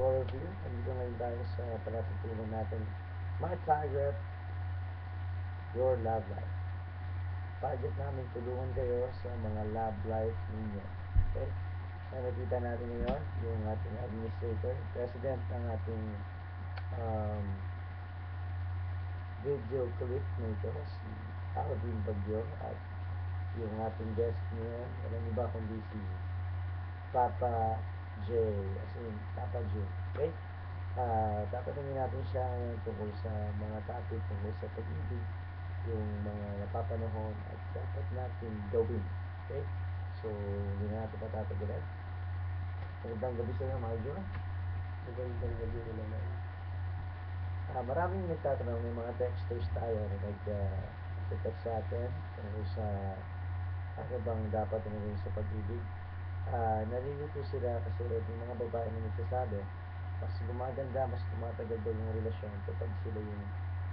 all of you. Nandito ngayon tayo sa palatutunan natin. My target, your love life. Target namin tulungan kayo sa mga love life ninyo. Okay? Na nakita natin ngayon, yung ating administrator, president ng ating um, video clip nito, si Alvin Bagyo, at yung ating guest ngayon, walang iba kundi si Papa J, as in Papa J. Okay? Tatanungin natin siya ngayon tungkol sa mga topic tungkol sa pag-ibig, yung mga napapanahon at dapat natin gawin. Okay? So, hindi na natin patatagalin. Magandang gabi sa iyo, Marjo. Magandang gabi rin naman. Maraming nagtatanong, may mga texters tayo na nag-text sa atin tungkol sa ano bang dapat na gawin sa pag-ibig. Nalilito sila kasi yung mga babae na nagsasabi, mas gumaganda, mas tumatagal daw yung relasyon kapag sila yung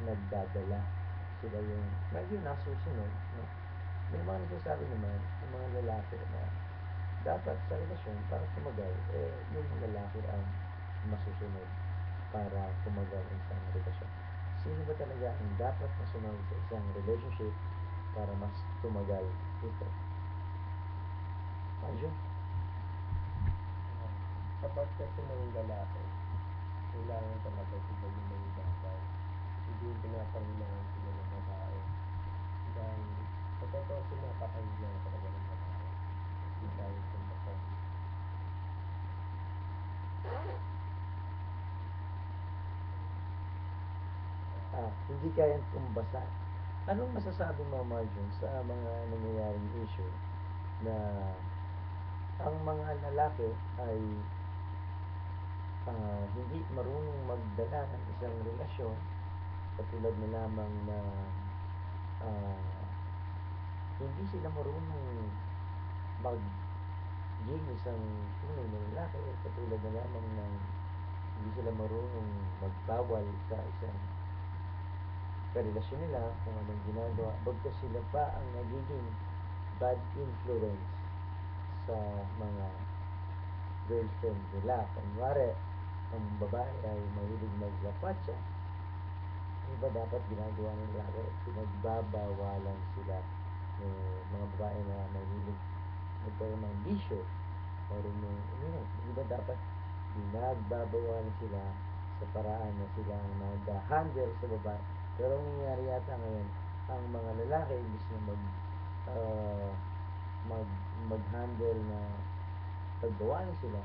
nagdadala. Sila yung lagi nasusunod. No? May mga nagsasabi naman, yung mga lalaki na dapat sa relasyon para tumagal, yung lalaki ang masusunod para tumagal ang isang relasyon. Sino ba talaga ang dapat masunod sa isang relationship para mas tumagal ito? Anjo? Kapag kasi ng lalaki, kailangan talaga sila yung may babay. Hindi yung pinapangunahan sila ng babae. Dahil sa totoo napakahila talaga ng babae. Hindi tayo kumbasan. Hindi kayang tumbasan. Anong masasabi mo, Marjon, sa mga nangyayaring issue na ang mga lalaki ay hindi marunong magdala ng isang relasyon, katulad na lamang na ah, hindi sila marunong maging isang tunay na lalaki, katulad na lamang ng hindi sila marunong magbawal sa isang karelasyon nila kung anong ginagawa, bagkas sila pa ang nagiging bad influence sa mga girlfriend nila. Kunwari, ang babae ay mahilig maglapatsa, ano ba dapat ginagawa ng lalaki? Pinagbabawalan sila ng mga babae na mahilig magkaroon ng bisyo, marunong uminom. Hindi ba dapat pinagbabawalan sila sa paraan na sila ang nag-handle sa babae? Pero ang nangyayari yata ngayon, ang mga lalaki, imbis na uh, mag-handle na pagbawalan sila,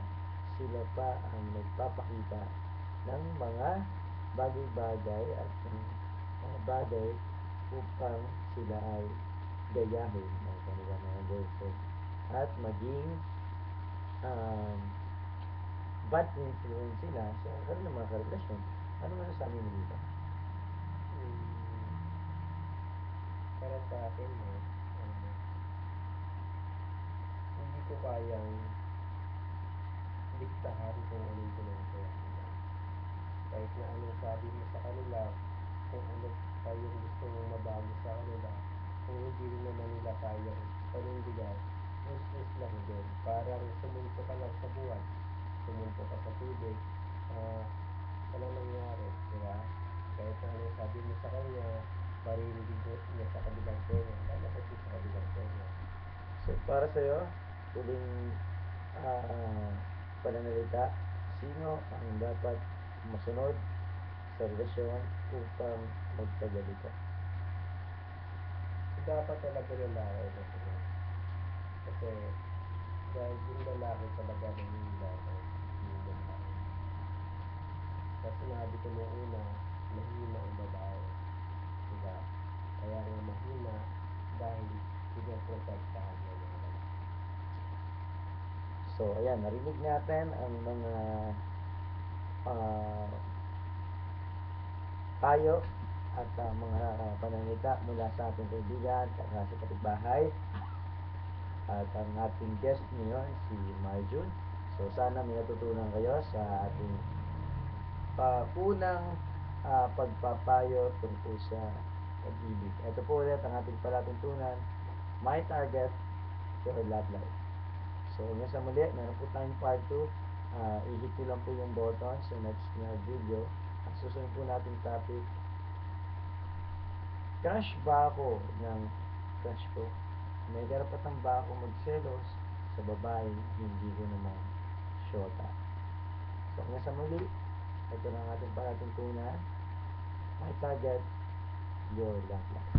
sila pa ang nagpapakita ng mga bagay-bagay at ng mga bagay upang sila ay gayahin ng kanilang mga girlfriend at maging um, bad influence sila sa kanilang mga karelasyon. Ano masasabi mo dito? Para sa akin, hindi ko kayang diktahan kung anong ginagawa nila. Kahit na anong sabi mo sa kanila, kung ano pa yung gusto mong mabago sa kanila, kung hindi rin naman nila kayang panindigan, useless lang din. Parang sumunto ka lang sa buwan, sumunto ka sa tubig, wala nangyari, di ba? Kahit na anong sabi mo sa kanya, maririnig niya sa kabilang tenga, lalabas niya sa kabilang tenga. So, para sa iyo, huling uh, pananalita, sino ang dapat masunod sa relasyon upang magtagal ito? Dapat talaga lalaki na sila. Kasi dahil yung lalaki talaga nangyayari yung babae. Kasi sinabi ko nung una, mahina ang babae. Diba? Kaya nga mahina dahil pinaprotektahan niya ng lalaki. So, ayan, narinig natin ang mga uh, payo at mga pananalita mula sa ating kaibigan, sa kapitbahay, at ang ating guest ngayon, si Marjun. So, sana may natutunan kayo sa ating unang pagpapayo tungkol sa pag-ibig. Ito po ulit ang ating palatuntunan, My Target, Your Love Life. So, hanggang sa muli, meron po tayong part 2 i-hit nyo lang po yung button sa next na video. Ang susunod po nating topic, crush ba ako ng crush ko? May karapatan ba ako magselos sa babae hindi ko naman syota? So hanggang sa muli, ito na ang ating parating tuna. My target, your love life.